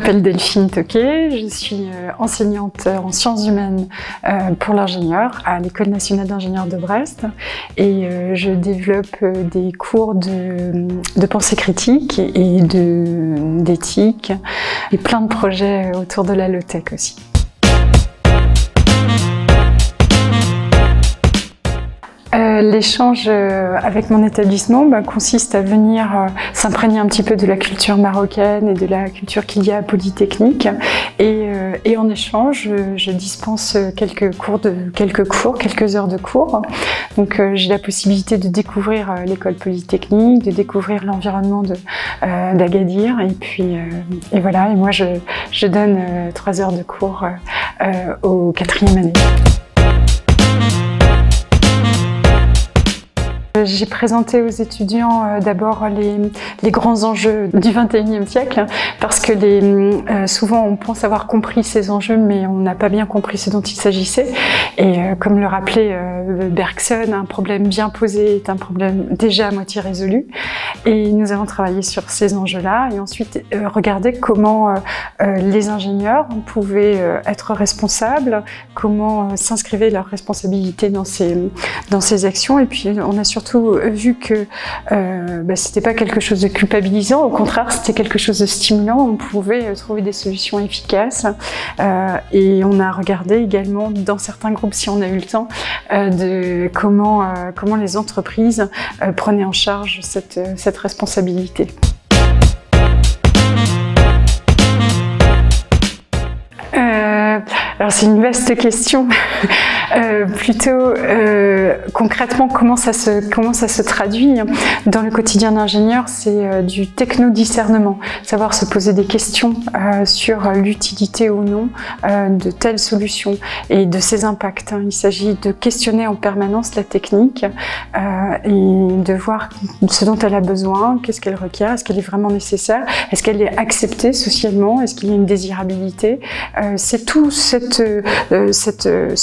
m'appelle Delphine Toquet, je suis enseignante en sciences humaines pour l'ingénieur à l'École nationale d'ingénieurs de Brest et je développe des cours de pensée critique et d'éthique et plein de projets autour de la low-tech aussi. L'échange avec mon établissement consiste à venir s'imprégner un petit peu de la culture marocaine et de la culture qu'il y a à Polytechnique et en échange je dispense quelques heures de cours. Donc j'ai la possibilité de découvrir l'école Polytechnique, de découvrir l'environnement d'Agadir et voilà, et moi je donne 3 heures de cours aux 4e année. J'ai présenté aux étudiants d'abord les grands enjeux du XXIe siècle parce que souvent on pense avoir compris ces enjeux mais on n'a pas bien compris ce dont il s'agissait et comme le rappelait Bergson, un problème bien posé est un problème déjà à moitié résolu et nous avons travaillé sur ces enjeux-là et ensuite regardé comment les ingénieurs pouvaient être responsables, comment s'inscrivait leur responsabilité dans ces actions et puis on a surtout vu que c'était pas quelque chose de culpabilisant, au contraire c'était quelque chose de stimulant, on pouvait trouver des solutions efficaces et on a regardé également dans certains groupes, si on a eu le temps, de comment les entreprises prenaient en charge cette responsabilité. Alors c'est une vaste question. Plutôt concrètement, comment ça se traduit dans le quotidien d'ingénieur, c'est du techno-discernement, savoir se poser des questions sur l'utilité ou non de telle solution et de ses impacts. Il s'agit de questionner en permanence la technique et de voir ce dont elle a besoin, qu'est-ce qu'elle requiert, est-ce qu'elle est vraiment nécessaire, est-ce qu'elle est acceptée socialement, est-ce qu'il y a une désirabilité. C'est tout ce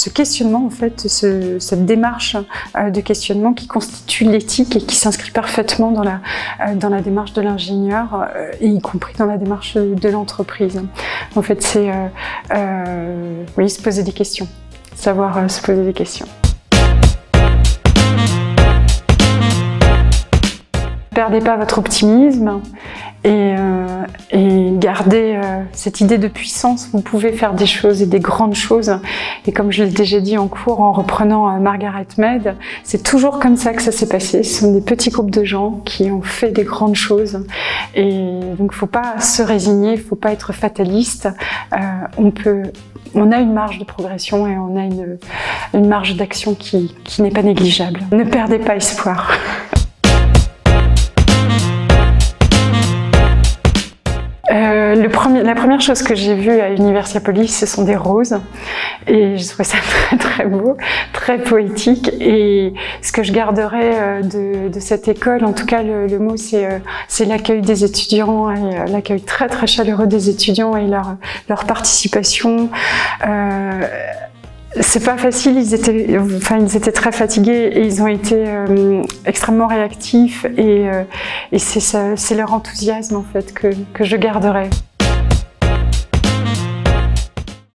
questionnement, en fait, cette démarche de questionnement qui constitue l'éthique et qui s'inscrit parfaitement dans la démarche de l'ingénieur, et y compris dans la démarche de l'entreprise. En fait, c'est oui, se poser des questions, savoir se poser des questions. Ne perdez pas votre optimisme et gardez cette idée de puissance. Vous pouvez faire des choses et des grandes choses. Et comme je l'ai déjà dit en cours, en reprenant Margaret Mead, c'est toujours comme ça que ça s'est passé. Ce sont des petits groupes de gens qui ont fait des grandes choses. Et donc, faut pas se résigner, faut pas être fataliste. On a une marge de progression et on a une marge d'action qui n'est pas négligeable. Ne perdez pas espoir. La première chose que j'ai vue à Universiapolis, ce sont des roses et je trouvais ça très très beau, très poétique, et ce que je garderai de cette école, en tout cas le mot c'est l'accueil des étudiants et l'accueil très très chaleureux des étudiants et leur participation. C'est pas facile, ils étaient très fatigués et ils ont été extrêmement réactifs et c'est leur enthousiasme en fait que je garderai.